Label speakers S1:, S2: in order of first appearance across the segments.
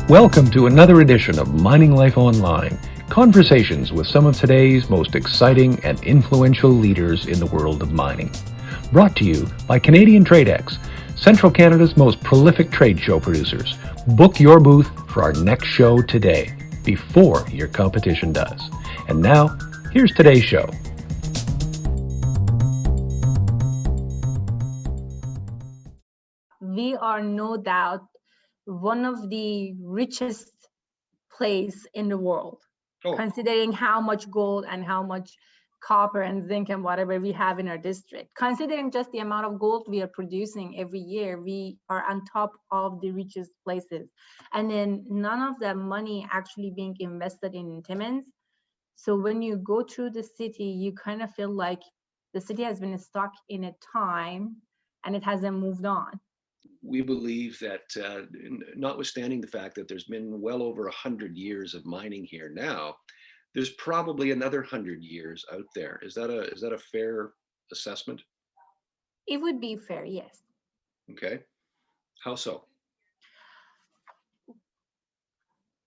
S1: Welcome to another edition of Mining Life Online, conversations with some of today's most exciting and influential leaders in the world of mining. Brought to you by Canadian TradeX, Central Canada's most prolific trade show producers. Book your booth for our next show today, before your competition does. And now, here's today's show.
S2: We are no doubt one of the richest place in the world, considering how much gold and how much copper and zinc and whatever we have in our district. Considering just the amount of gold we are producing every year, we are on top of the richest places. And then none of that money actually being invested in Timmins. So when you go through the city, you kind of feel like the city has been stuck in a time and it hasn't moved on.
S3: We believe that notwithstanding the fact that there's been well over 100 years of mining here now, there's probably another 100 years out there. Is that a fair assessment?
S2: It would be fair, yes.
S3: Okay. How so?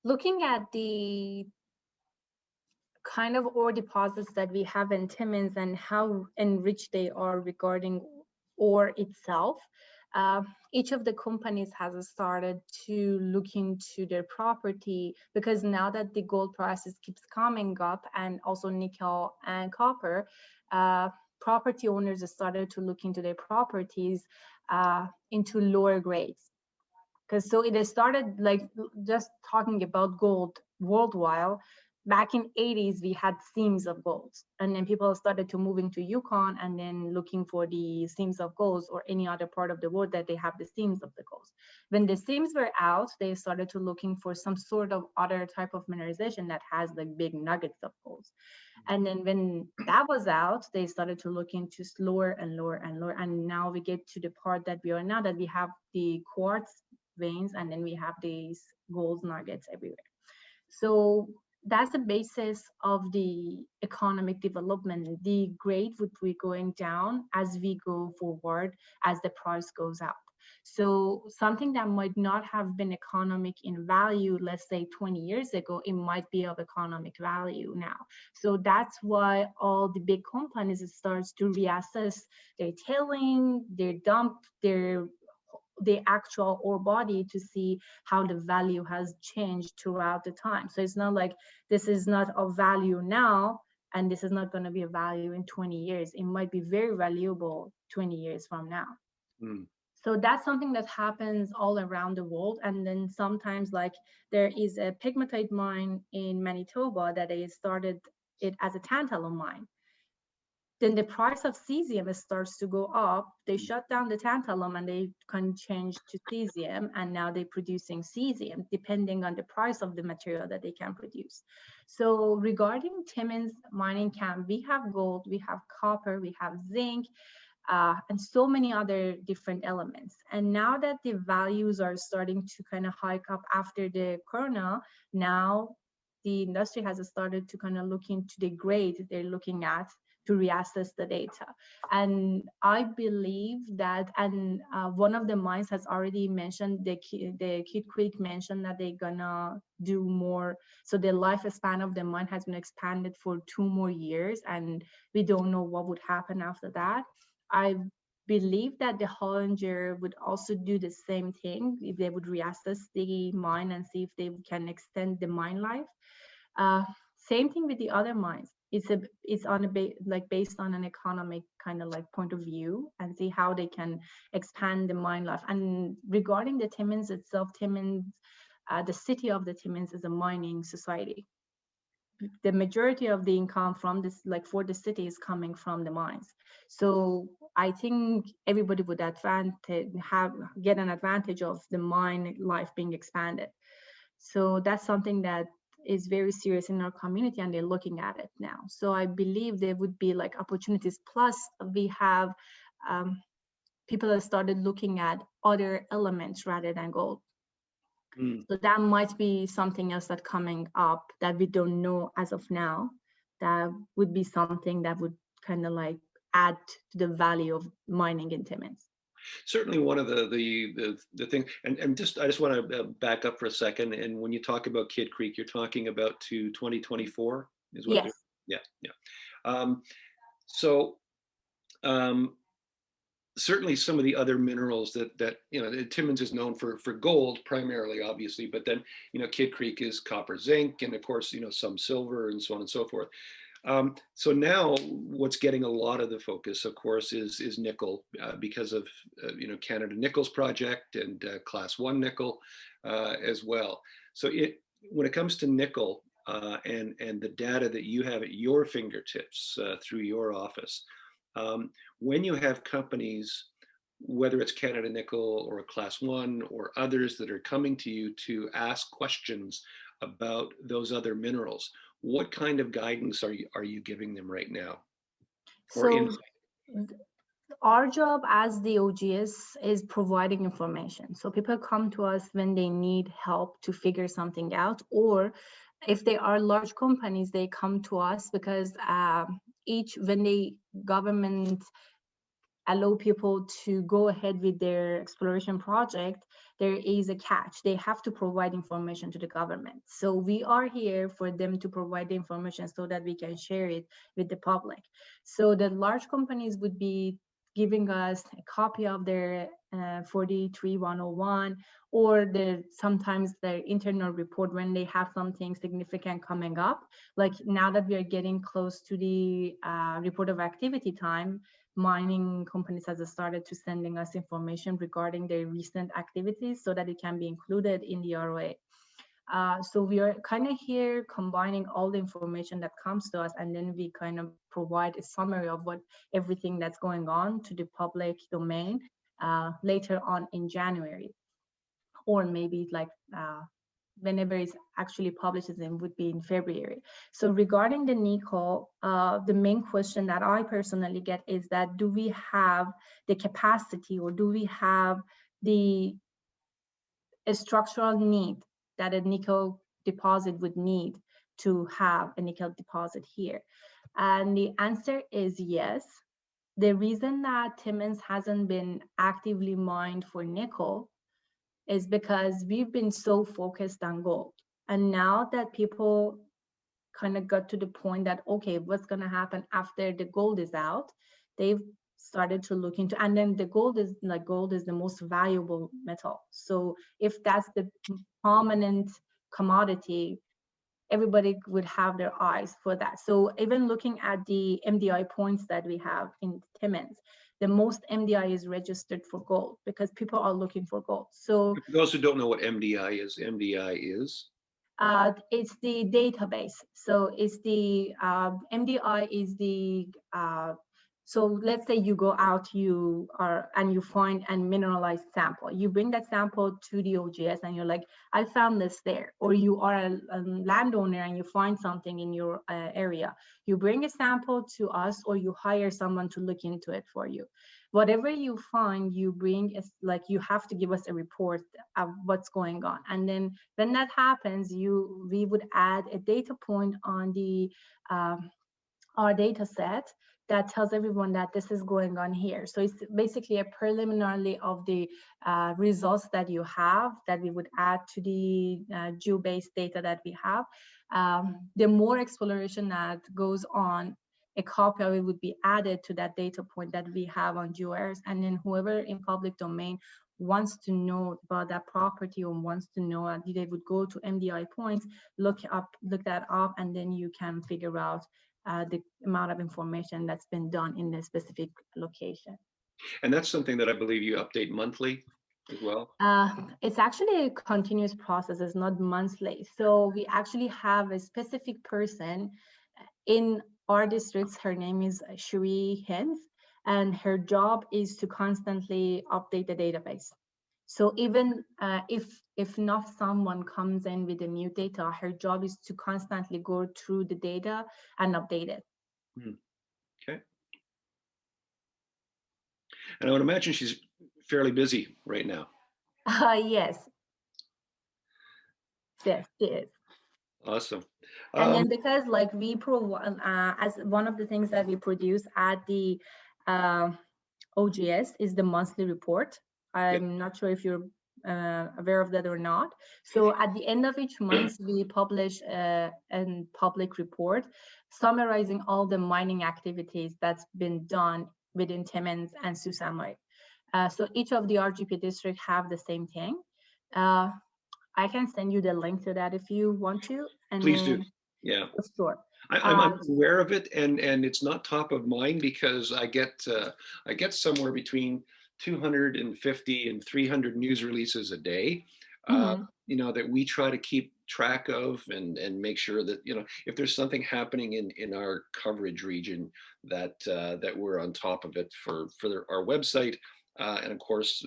S2: Looking at the kind of ore deposits that we have in Timmins and how enriched they are regarding ore itself, each of the companies has started to look into their property, because now that the gold prices keeps coming up and also nickel and copper, property owners have started to look into their properties into lower grades. Because so it has started, like, just talking about gold worldwide. Back in 80s, we had seams of gold, and then people started to move into Yukon and then looking for the seams of gold, or any other part of the world that they have the seams of the gold. When the seams were out, they started to looking for some sort of other type of mineralization that has like big nuggets of gold. And then when that was out, they started to look into lower and lower and lower. And now we get to the part that we are now, that we have the quartz veins, and then we have these gold nuggets everywhere. So that's the basis of the economic development. The grade would be going down as we go forward, as the price goes up. So something that might not have been economic in value, let's say 20 years ago, it might be of economic value now. So that's why all the big companies starts to reassess their tailing, their dump, the actual ore body, to see how the value has changed throughout the time. So it's not like this is not of value now and this is not going to be a value in 20 years. It might be very valuable 20 years from now. So that's something that happens all around the world. And then sometimes, like, there is a pegmatite mine in Manitoba that they started it as a tantalum mine. Then the price of cesium starts to go up. They shut down the tantalum and they can change to cesium, and now they're producing cesium depending on the price of the material that they can produce. So regarding Timmins mining camp, we have gold, we have copper, we have zinc, and so many other different elements. And now that the values are starting to kind of hike up after the corona, now the industry has started to kind of look into the grade they're looking at to reassess the data. And I believe that, and one of the mines has already mentioned, the Kid Creek mentioned that they're gonna do more. So the lifespan of the mine has been expanded for 2 more years, and we don't know what would happen after that. I believe that the Hollinger would also do the same thing if they would reassess the mine and see if they can extend the mine life. Same thing with the other mines. It's on based on an economic kind of like point of view, and see how they can expand the mine life. And regarding the Timmins itself, Timmins, the city of the Timmins is a mining society. The majority of the income from this, like for the city, is coming from the mines. So I think everybody would get an advantage of the mine life being expanded. So that's something that is very serious in our community, and they're looking at it now. So I believe there would be like opportunities. Plus we have people that started looking at other elements rather than gold. So that might be something else that's coming up that we don't know as of now. That would be something that would kind of like add to the value of mining in Timmins.
S3: Certainly one of the thing, and just I just want to back up for a second. And when you talk about Kid Creek, you're talking about to 2024 is what
S2: Yes.
S3: yeah, yeah. Um, so um, certainly some of the other minerals that Timmins is known for gold primarily, obviously, but then Kid Creek is copper, zinc, and of course some silver and so on and so forth. So now what's getting a lot of the focus, of course, is nickel because of Canada Nickel's project and Class 1 nickel as well. So when it comes to nickel and the data that you have at your fingertips through your office, when you have companies, whether it's Canada Nickel or Class 1 or others that are coming to you to ask questions about those other minerals, what kind of guidance are you giving them right now? Or
S2: So our job as the OGS is providing information. So people come to us when they need help to figure something out, or if they are large companies, they come to us because when the government allow people to go ahead with their exploration project, there is a catch. They have to provide information to the government. So we are here for them to provide the information so that we can share it with the public. So the large companies would be giving us a copy of their 43101 or sometimes their internal report when they have something significant coming up. Like now that we are getting close to the report of activity time, mining companies has started to sending us information regarding their recent activities so that it can be included in the ROA. So we are kind of here combining all the information that comes to us, and then we kind of provide a summary of everything that's going on to the public domain later on in January, or maybe like whenever it's actually published, it would be in February. So regarding the nickel, the main question that I personally get is that do we have the capacity, or do we have the structural need that a nickel deposit would need to have a nickel deposit here? And the answer is yes. The reason that Timmins hasn't been actively mined for nickel is because we've been so focused on gold. And now that people kind of got to the point that, okay, what's going to happen after the gold is out, they've started to look into, and then the gold is the most valuable metal. So if that's the prominent commodity, everybody would have their eyes for that. So even looking at the MDI points that we have in Timmins, the most MDI is registered for gold because people are looking for gold. So
S3: for those who don't know what MDI is,
S2: it's the database. So it's the MDI is the so let's say you go out, and you find a mineralized sample. You bring that sample to the OGS and you're like, I found this there. Or you are a landowner and you find something in your area. You bring a sample to us, or you hire someone to look into it for you. Whatever you find, you bring you have to give us a report of what's going on. And then when that happens, we would add a data point on the our data set that tells everyone that this is going on here. So it's basically a preliminary of the results that you have that we would add to the geo-based data that we have. The more exploration that goes on, a copy of it would be added to that data point that we have on GeoEarth, and then whoever in public domain wants to know about that property or wants to know, they would go to MDI points, look that up, and then you can figure out the amount of information that's been done in a specific location.
S3: and that's something that I believe you update monthly as well.
S2: It's actually a continuous process. It's not monthly. So we actually have a specific person in our districts. Her name is Cherie Hens, and her job is to constantly update the database. So even if not someone comes in with the new data, her job is to constantly go through the data and update it.
S3: Okay. And I would imagine she's fairly busy right now.
S2: Yes. Yes, she is.
S3: Awesome.
S2: And then because we provide, as one of the things that we produce at the OGS is the monthly report. I'm not sure if you're aware of that or not. So at the end of each month, we publish a public report summarizing all the mining activities that's been done within Timmins and Sault Ste. Marie. So each of the RGP districts have the same thing. I can send you the link to that if you want to. And
S3: Please do. Yeah.
S2: Sure.
S3: I'm aware of it, and it's not top of mind because I get somewhere between 250 and 300 news releases a day. You know, that we try to keep track of and make sure that, you know, if there's something happening in our coverage region, that that we're on top of it for our website. And of course,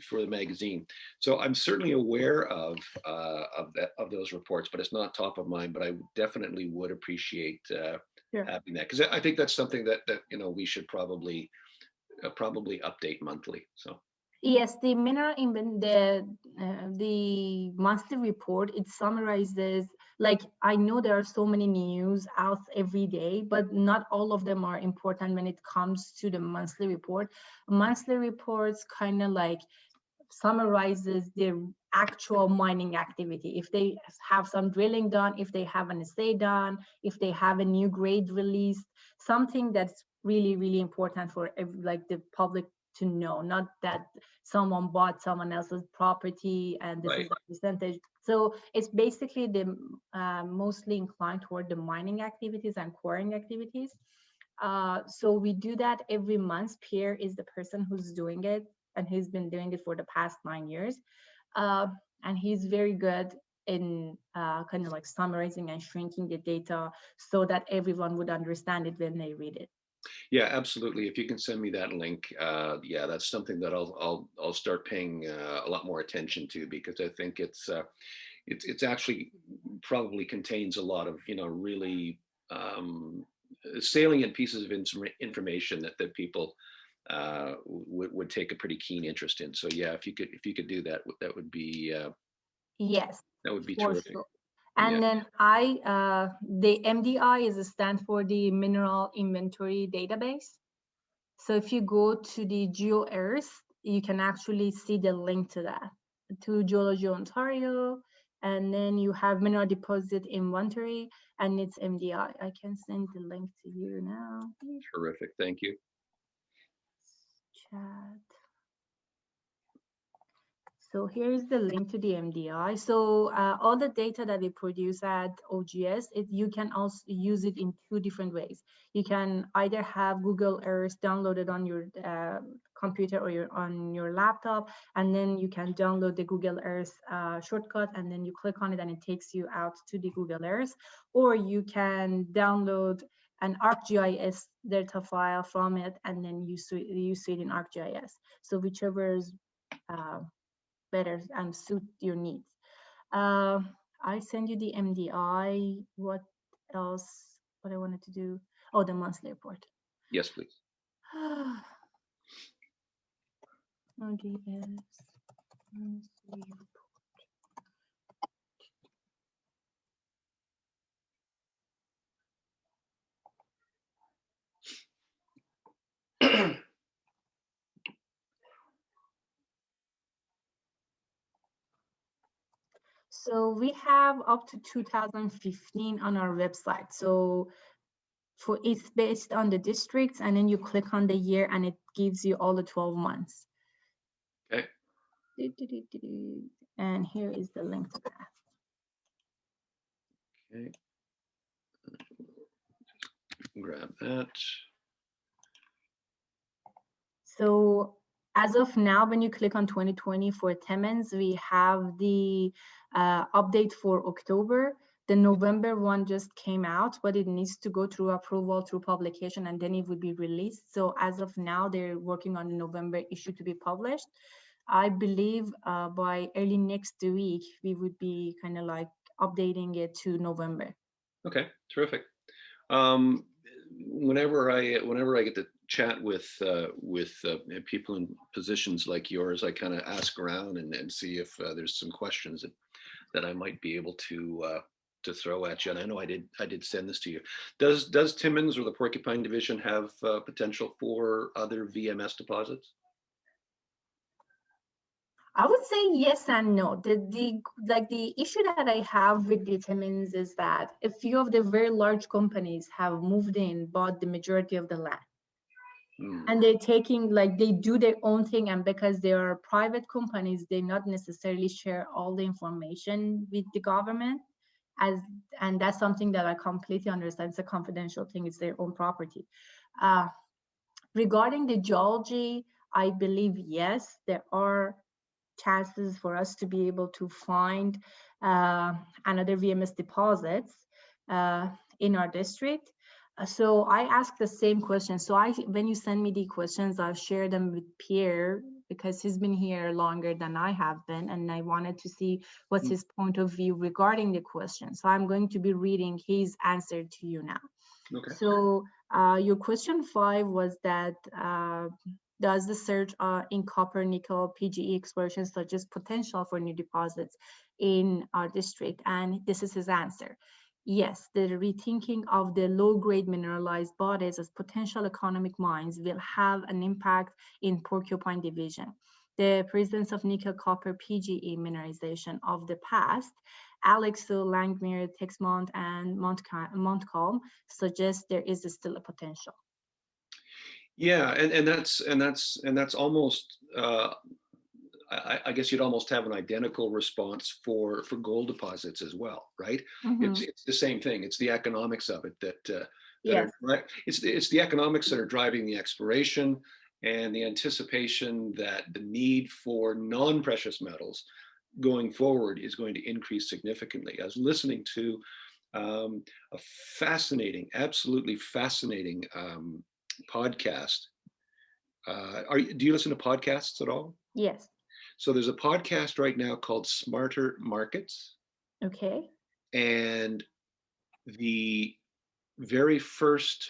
S3: for the magazine. So I'm certainly aware of those reports, but it's not top of mind. But I definitely would appreciate having that, because I think that's something that you know, we should probably update monthly. So.
S2: Yes, the mineral the monthly report, it summarizes, like, I know there are so many news out every day, but not all of them are important when it comes to the monthly report. Monthly reports kind of like summarizes the actual mining activity. If they have some drilling done, if they have an assay done, if they have a new grade released, something that's really, really important for like the public to know, not that someone bought someone else's property and this is the percentage. So it's basically the mostly inclined toward the mining activities and quarrying activities. So we do that every month. Pierre is the person who's doing it, and he's been doing it for the past 9 years. And he's very good in kind of like summarizing and shrinking the data so that everyone would understand it when they read it.
S3: Yeah, absolutely. If you can send me that link, yeah, that's something that I'll start paying a lot more attention to, because I think it's actually probably contains a lot of, you know, really salient pieces of information that people would take a pretty keen interest in. So yeah, if you could do that, that would be
S2: yes,
S3: that would be terrific.
S2: Sure. And then the MDI is a stand for the Mineral Inventory Database. So if you go to the GeoEarth, you can actually see the link to that, to Geology Ontario, and then you have Mineral Deposit Inventory, and it's MDI. I can send the link to you now.
S3: Terrific, thank you.
S2: Chat. So here's the link to the MDI. So all the data that we produce at OGS, you can also use it in 2 different ways. You can either have Google Earth downloaded on your computer or on your laptop, and then you can download the Google Earth shortcut, and then you click on it and it takes you out to the Google Earth. Or you can download an ArcGIS data file from it, and then you see it in ArcGIS. So whichever is better and suit your needs. I send you the MDI. What else? What I wanted to do? Oh, the monthly report.
S3: Yes, please.
S2: OGS monthly report. So we have up to 2015 on our website. So it's based on the districts, and then you click on the year and it gives you all the 12 months.
S3: Okay.
S2: And here is the link to that.
S3: Okay. Grab that.
S2: So as of now, when you click on 2020 for Timmins, we have the update for October. The November one just came out, but it needs to go through approval through publication, and then it would be released. So as of now, they're working on the November issue to be published. I believe by early next week, we would be kind of like updating it to November.
S3: Okay, terrific. Whenever I get to chat with people in positions like yours, I kind of ask around and see if there's some questions that I might be able to to throw at you, and I know I did send this to you. Does Timmins or the Porcupine division have potential for other VMS deposits?
S2: I would say yes and no. The issue that I have with the Timmins is that a few of the very large companies have moved in, bought the majority of the land. And they're taking, like, they do their own thing, and because they are private companies, they not necessarily share all the information with the government, and that's something that I completely understand. It's a confidential thing, it's their own property. Regarding the geology, I believe yes, there are chances for us to be able to find another VMS deposits in our district. So I asked the same question. So when you send me the questions, I'll share them with Pierre, because he's been here longer than I have been, and I wanted to see what's his point of view regarding the question. So I'm going to be reading his answer to you now.
S3: Okay.
S2: So your question 5 was that does the surge in copper, nickel, PGE exploration suggest potential for new deposits in our district? And this is his answer. Yes, the rethinking of the low-grade mineralized bodies as potential economic mines will have an impact in Porcupine division. The presence of nickel, copper, PGE mineralization of the past, Alexo, Langmuir, Texmont, and Montcalm suggests there is still a potential.
S3: Yeah, and that's almost. I guess you'd almost have an identical response for gold deposits as well, right? It's the same thing. It's the economics of it that
S2: Yes.
S3: it's the economics that are driving the exploration and the anticipation that the need for non-precious metals going forward is going to increase significantly. I was listening to a fascinating, absolutely fascinating podcast. Do you listen to podcasts at all?
S2: Yes.
S3: So there's a podcast right now called Smarter Markets.
S2: Okay.
S3: And the very first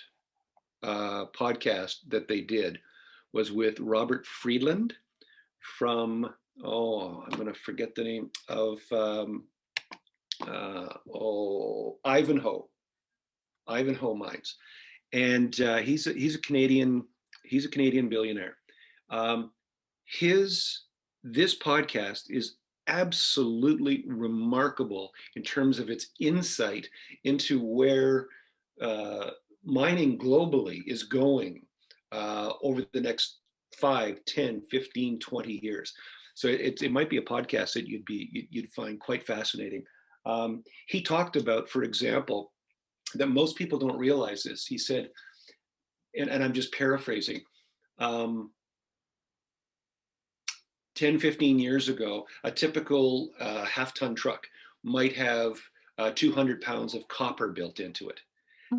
S3: podcast that they did was with Robert Friedland from, I'm going to forget the name of, Ivanhoe Mines. And he's a Canadian billionaire. This podcast is absolutely remarkable in terms of its insight into where mining globally is going over the next 5, 10, 15, 20 years. So it might be a podcast that you'd find quite fascinating. He talked about, for example, that most people don't realize this. He said, and I'm just paraphrasing, 10, 15 years ago, a typical half-ton truck might have 200 pounds of copper built into it.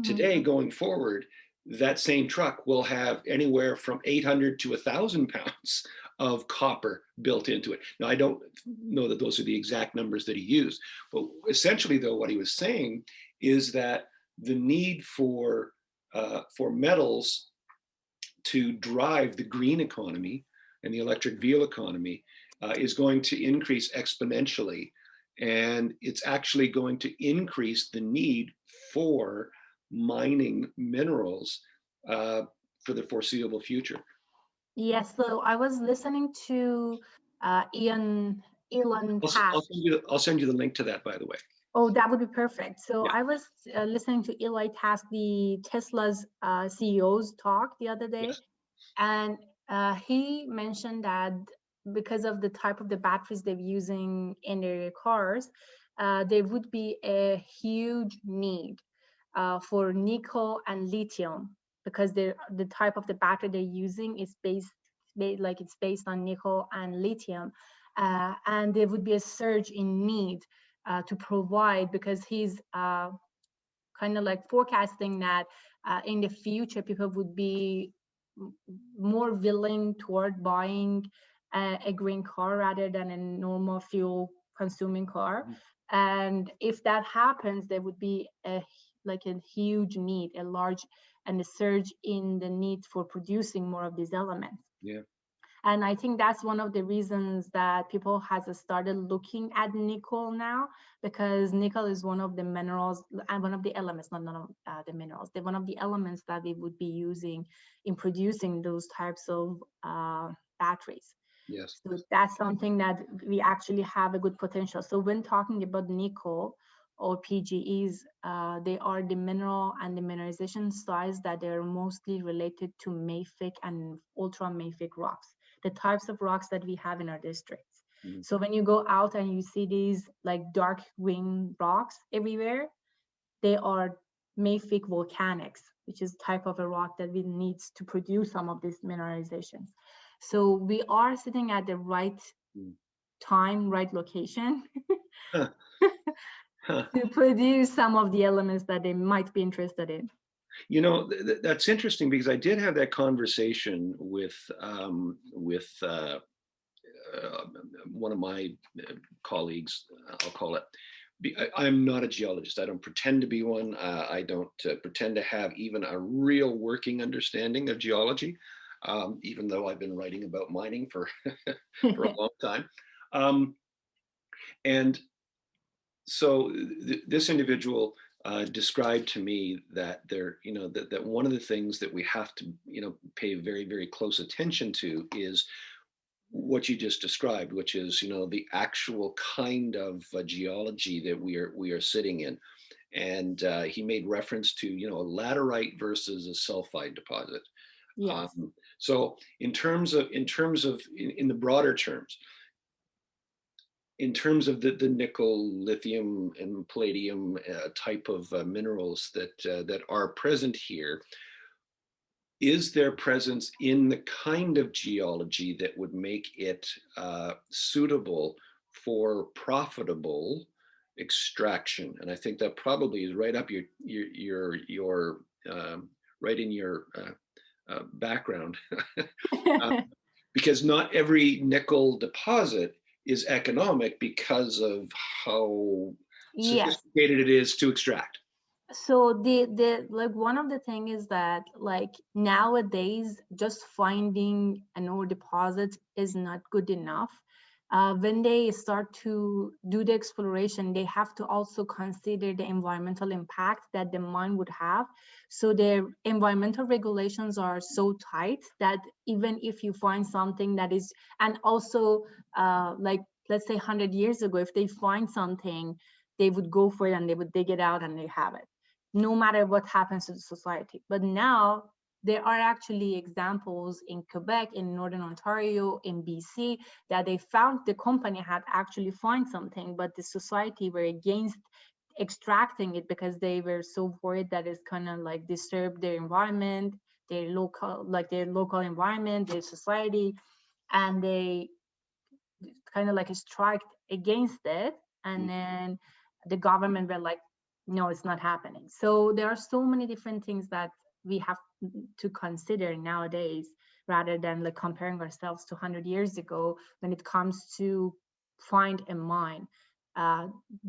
S3: Today, going forward, that same truck will have anywhere from 800 to 1,000 pounds of copper built into it. Now, I don't know that those are the exact numbers that he used, but essentially, though, what he was saying is that the need for metals to drive the green economy and the electric vehicle economy is going to increase exponentially. And it's actually going to increase the need for mining minerals for the foreseeable future.
S2: Yes, so I was listening to Elon Musk.
S3: I'll send you the link to that, by the way.
S2: Oh, that would be perfect. So
S3: Yeah.
S2: I was listening to Eli Task, the Tesla's CEO's talk the other day,
S3: Yes.
S2: and he mentioned that because of the type of the batteries they're using in their cars, there would be a huge need for nickel and lithium, because the type of the battery they're using is based on nickel and lithium, and there would be a surge in need to provide, because he's kind of like forecasting that in the future people would be more willing toward buying a green car rather than a normal fuel consuming car. And if that happens, there would be a huge need, a large and a surge in the need for producing more of these elements.
S3: Yeah.
S2: And I think that's one of the reasons that people has started looking at nickel now, because nickel is one of the minerals and one of the elements, not none of the minerals, they're one of the elements that we would be using in producing those types of batteries.
S3: Yes.
S2: So that's something that we actually have a good potential. So when talking about nickel or PGEs, they are the mineral and the mineralization styles that they're mostly related to mafic and ultramafic rocks, the types of rocks that we have in our districts.
S3: Mhm.
S2: So when you go out and you see these like dark green rocks everywhere, they are mafic volcanics, which is type of a rock that we needs to produce some of these mineralizations. So we are sitting at the right time, right location to produce some of the elements that they might be interested in.
S3: You know, that's interesting because I did have that conversation with one of my colleagues, I'll call it. I'm not a geologist. I don't pretend to be one. I don't pretend to have even a real working understanding of geology, even though I've been writing about mining for, for a long time. And so this individual described to me that that one of the things that we have to, pay very, very close attention to is what you just described, which is, the actual kind of geology that we are sitting in. And he made reference to, a laterite versus a sulfide deposit.
S2: Yes.
S3: So in the broader terms, in terms of the nickel, lithium, and palladium type of minerals that are present here, is their presence in the kind of geology that would make it suitable for profitable extraction? And I think that probably is right up your right in your background, because not every nickel deposit is economic because of how
S2: Yes.
S3: sophisticated it is to extract.
S2: So the like one of the thing is that like nowadays just finding an ore deposit is not good enough. When they start to do the exploration, they have to also consider the environmental impact that the mine would have. So their environmental regulations are so tight that even if you find something that is, and also like let's say 100 years ago, if they find something, they would go for it and they would dig it out and they have it, no matter what happens to the society. But now there are actually examples in Quebec, in Northern Ontario, in BC, that they found the company had actually found something, but the society were against extracting it because they were so worried that it's gonna like disturb their environment, their local environment, their society, and they kind of like striked against it. And then the government were like, no, it's not happening. So there are so many different things that we have to consider nowadays, rather than like comparing ourselves to 100 years ago when it comes to find a mine.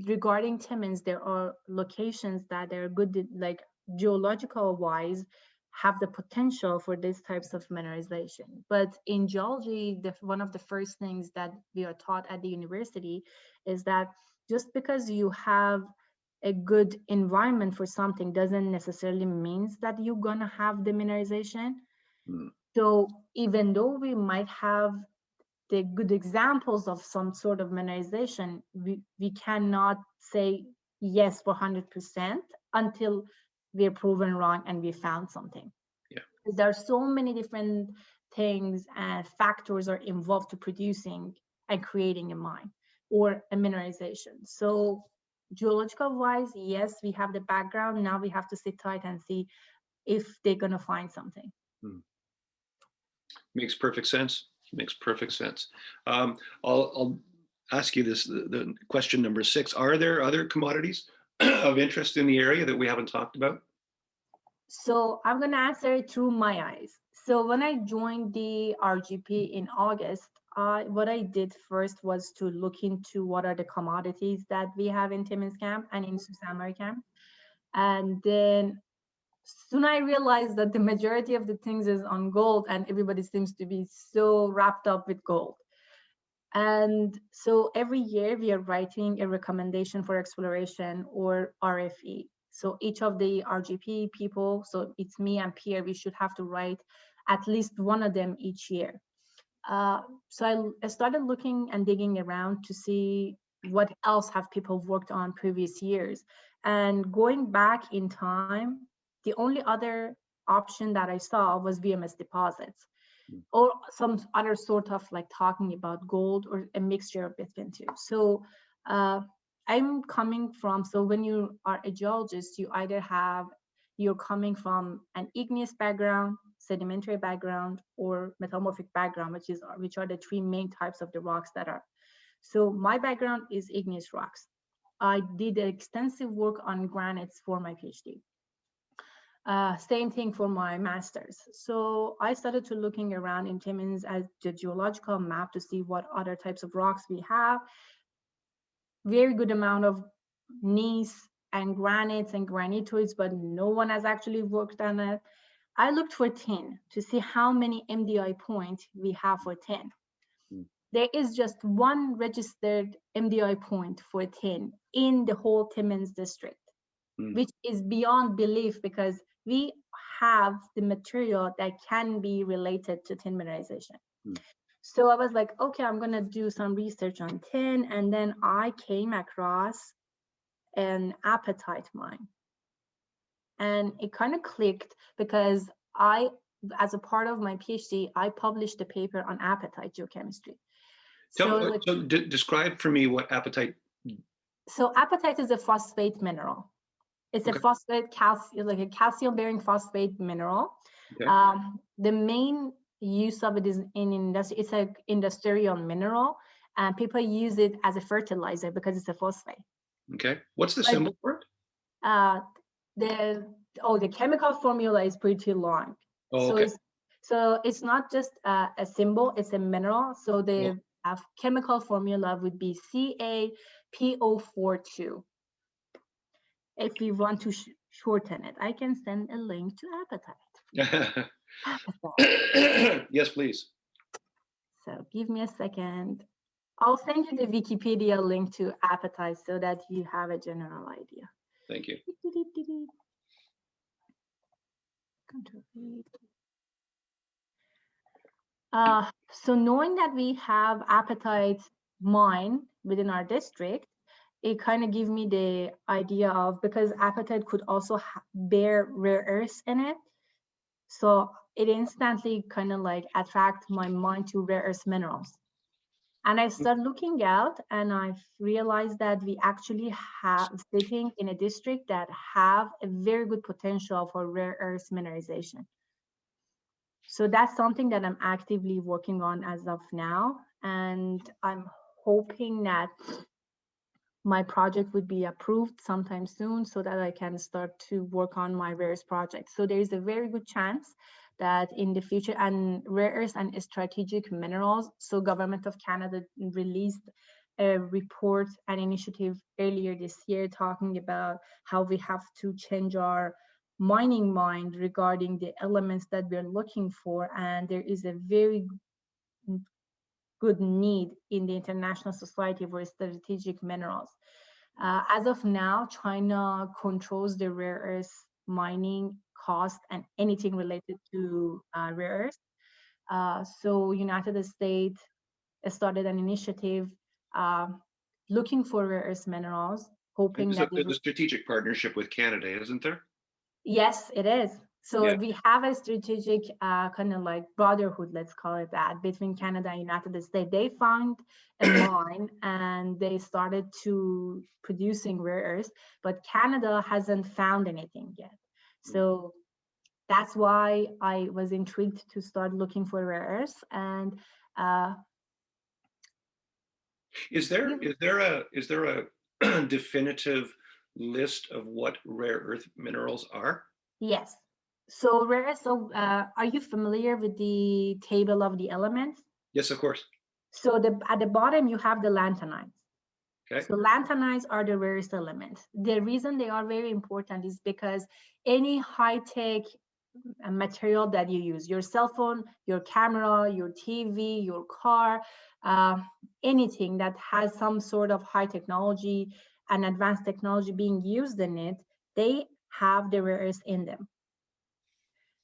S2: Regarding Timmins, there are locations that are good, like geological wise, have the potential for these types of mineralization. But in geology, one of the first things that we are taught at the university is that just because you have a good environment for something doesn't necessarily means that you're gonna have the mineralization. So even though we might have the good examples of some sort of mineralization, we cannot say yes for 100% until we're proven wrong and we found something.
S3: Yeah.
S2: There are so many different things and factors are involved to producing and creating a mine or a mineralization. So geological wise, yes, we have the background. Now we have to sit tight and see if they're going to find something.
S3: Makes perfect sense. Makes perfect sense. I'll ask you this, the question number 6. Are there other commodities of interest in the area that we haven't talked about?
S2: So I'm going to answer it through my eyes. So when I joined the RGP in August, what I did first was to look into what are the commodities that we have in Timmins camp and in Sault Ste. Marie camp. And then soon I realized that the majority of the things is on gold, and everybody seems to be so wrapped up with gold. And so every year we are writing a recommendation for exploration, or RFE. So each of the RGP people, so it's me and Pierre, we should have to write at least one of them each year. So I started looking and digging around to see what else have people worked on previous years. And going back in time, the only other option that I saw was VMS deposits, or some other sort of like talking about gold, or a mixture of between two. So I'm coming from, so when you are a geologist, you either you're coming from an igneous background, sedimentary background, or metamorphic background, which are the three main types of the rocks that are. So my background is igneous rocks. I did extensive work on granites for my PhD. Same thing for my master's. So I started to looking around in Timmins as the geological map to see what other types of rocks we have. Very good amount of gneiss and granites and granitoids, but no one has actually worked on it. I looked for tin to see how many MDI points we have for tin. There is just one registered MDI point for tin in the whole Timmins district, which is beyond belief, because we have the material that can be related to tin mineralization. So I was like, okay, I'm gonna do some research on tin. And then I came across an apatite mine. And it kind of clicked, because as a part of my PhD, I published a paper on apatite geochemistry.
S3: So describe for me what apatite.
S2: So apatite is a phosphate mineral. It's a phosphate, like a calcium-bearing phosphate mineral.
S3: Okay.
S2: The main use of it is in industry. It's an industrial mineral, and people use it as a fertilizer because it's a phosphate.
S3: Okay. What's the symbol for it?
S2: The chemical formula is pretty long.
S3: Oh, okay.
S2: So it's not just a symbol; it's a mineral. So the chemical formula would be CaPO42. If we want to shorten it, I can send a link to apatite.
S3: Yes, please.
S2: So give me a second. I'll send you the Wikipedia link to apatite so that you have a general idea.
S3: Thank you.
S2: So knowing that we have apatite mine within our district, it kind of gives me the idea of, because apatite could also bear rare earths in it. So it instantly kind of like attract my mind to rare earth minerals. And I started looking out, and I realized that we actually have sitting in a district that have a very good potential for rare earth mineralization. So that's something that I'm actively working on as of now. And I'm hoping that my project would be approved sometime soon so that I can start to work on my rare earth project. So there is a very good chance that in the future, and rare earths and strategic minerals, so Government of Canada released a report, an initiative earlier this year talking about how we have to change our mining mind regarding the elements that we're looking for. And there is a very good need in the international society for strategic minerals. As of now, China controls the rare earth mining cost and anything related to rare earth. So United States started an initiative looking for rare earth minerals, hoping that
S3: there's a strategic partnership with Canada, isn't there?
S2: Yes, it is. So we have a strategic kind of like brotherhood, let's call it that, between Canada and United States. They found a mine and they started to producing rare earths, but Canada hasn't found anything yet. So that's why I was intrigued to start looking for rare earths. And
S3: is there a definitive list of what rare earth minerals are?
S2: Yes. So rare earths. So are you familiar with the table of the elements?
S3: Yes, of course.
S2: So at the bottom you have the lanthanides.
S3: Okay.
S2: So lanthanides are the rarest elements. The reason they are very important is because any high-tech material that you use, your cell phone, your camera, your TV, your car, anything that has some sort of high technology and advanced technology being used in it, they have the rare earths in them.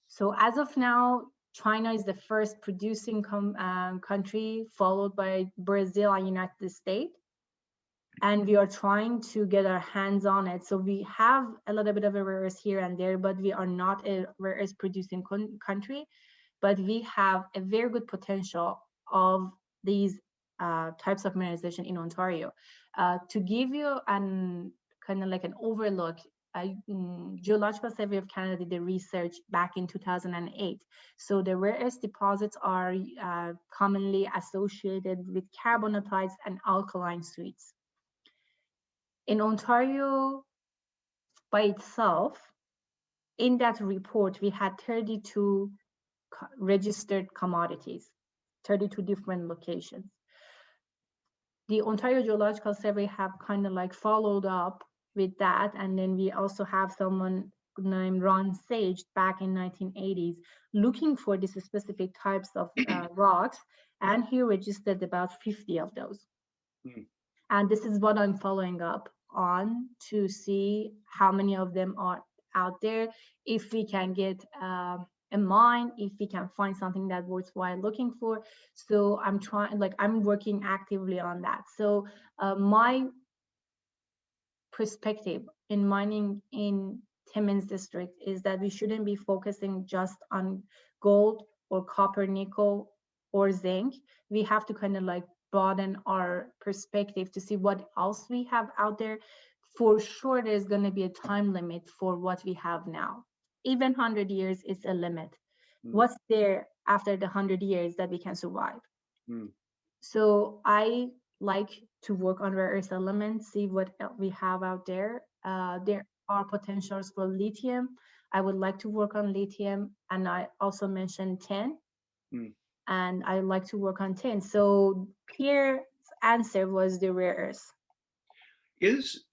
S2: So as of now, China is the first producing country, followed by Brazil and United States. And we are trying to get our hands on it. So we have a little bit of a rare earth here and there, but we are not a rare earth producing country. But we have a very good potential of these types of mineralization in Ontario. To give you an kind of like an overlook, Geological Survey of Canada did the research back in 2008. So the rare earth deposits are commonly associated with carbonatites and alkaline suites. In Ontario by itself, in that report, we had 32 registered commodities, 32 different locations. The Ontario Geological Survey have kind of like followed up with that. And then we also have someone named Ron Sage back in 1980s looking for these specific types of rocks. And he registered about 50 of those. And this is what I'm following up on to see how many of them are out there, if we can get a mine, if we can find something that worthwhile looking for. So I'm working actively on that. So my perspective in mining in Timmins district is that we shouldn't be focusing just on gold or copper, nickel, or zinc. We have to kind of like broaden our perspective to see what else we have out there. For sure, there's going to be a time limit for what we have now. Even 100 years is a limit. What's there after the 100 years that we can survive? So I like to work on rare earth elements, see what we have out there. There are potentials for lithium. I would like to work on lithium, and I also mentioned tin. And I like to work on tin. So Pierre's answer was the rare earth.
S3: Is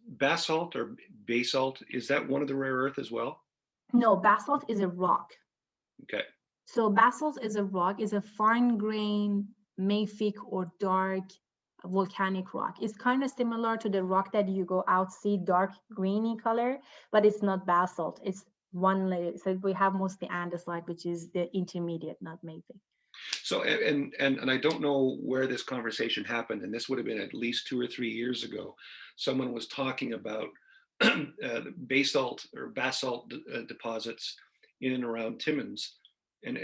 S3: basalt or basalt, is that one of the rare earth as well?
S2: No, basalt is a rock.
S3: Okay.
S2: So basalt is a rock, is a fine grain, mafic or dark volcanic rock. It's kind of similar to the rock that you go out, see dark greeny color, but it's not basalt. It's one layer. So we have mostly andesite, which is the intermediate, not mafic. So,
S3: and I don't know where this conversation happened, and this would have been at least 2 or 3 years ago. Someone was talking about basalt or basalt deposits in and around Timmins, and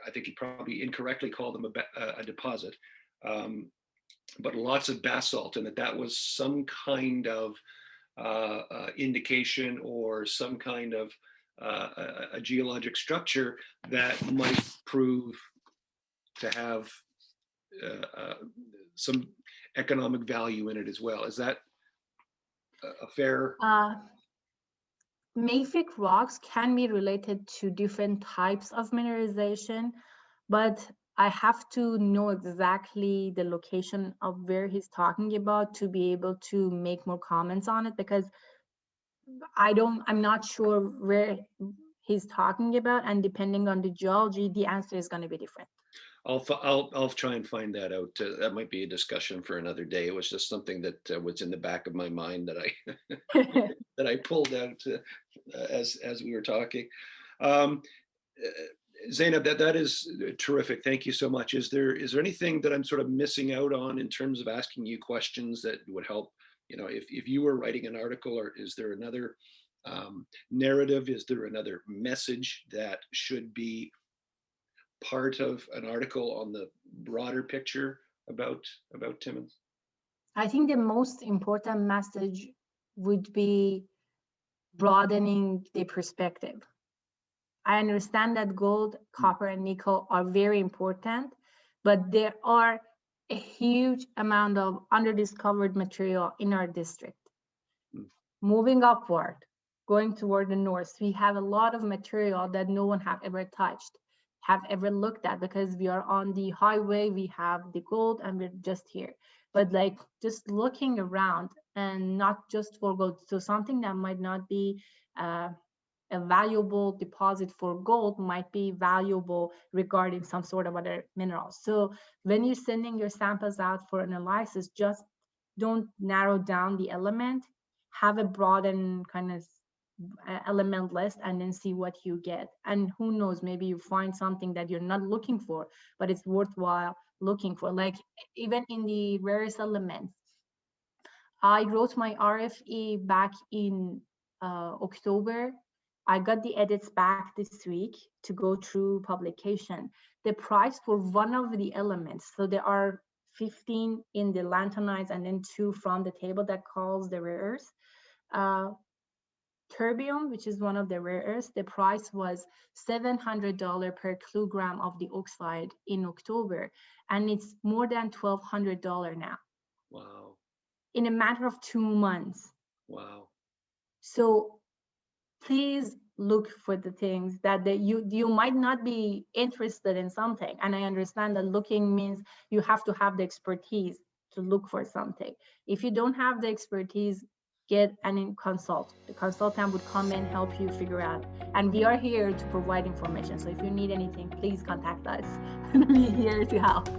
S3: I think he probably incorrectly called them a deposit, but lots of basalt, and that was some kind of indication or some kind of a geologic structure that might prove to have some economic value in it as well. Is that a fair?
S2: Mafic rocks can be related to different types of mineralization, but I have to know exactly the location of where he's talking about to be able to make more comments on it, because I'm not sure where he's talking about, and depending on the geology, the answer is going to be different.
S3: I'll try and find that out. That might be a discussion for another day. It was just something that was in the back of my mind that I that I pulled out as we were talking. Zeinab, that is terrific. Thank you so much. Is there anything that I'm sort of missing out on in terms of asking you questions that would help? You know, if you were writing an article, or is there another narrative? Is there another message that should be part of an article on the broader picture about Timmins?
S2: I think the most important message would be broadening the perspective. I understand that gold, copper, and nickel are very important, but there are a huge amount of underdiscovered material in our district. Moving upward, going toward the north, we have a lot of material that no one have ever touched, have ever looked at, because we are on the highway, we have the gold, and we're just here. but like just looking around, and not just for gold. So something that might not be a valuable deposit for gold might be valuable regarding some sort of other minerals. So when you're sending your samples out for analysis, just don't narrow down the element, have a broad and kind of element list, and then see what you get. And who knows, maybe you find something that you're not looking for, but it's worthwhile looking for. Like even in the rarest elements, I wrote my RFE back in October. I got the edits back this week to go through publication. The price for one of the elements, so there are 15 in the lanthanides and then 2 from the table that calls the rare earths. Terbium, which is one of the rare earths, the price was $700 per kilogram of the oxide in October, and it's more than $1,200 now.
S3: Wow.
S2: In a matter of 2 months.
S3: Wow.
S2: So please look for the things that you might not be interested in something. And I understand that looking means you have to have the expertise to look for something. If you don't have the expertise, get and consult. The consultant would come and help you figure out. And we are here to provide information. So if you need anything, please contact us. We're here to help.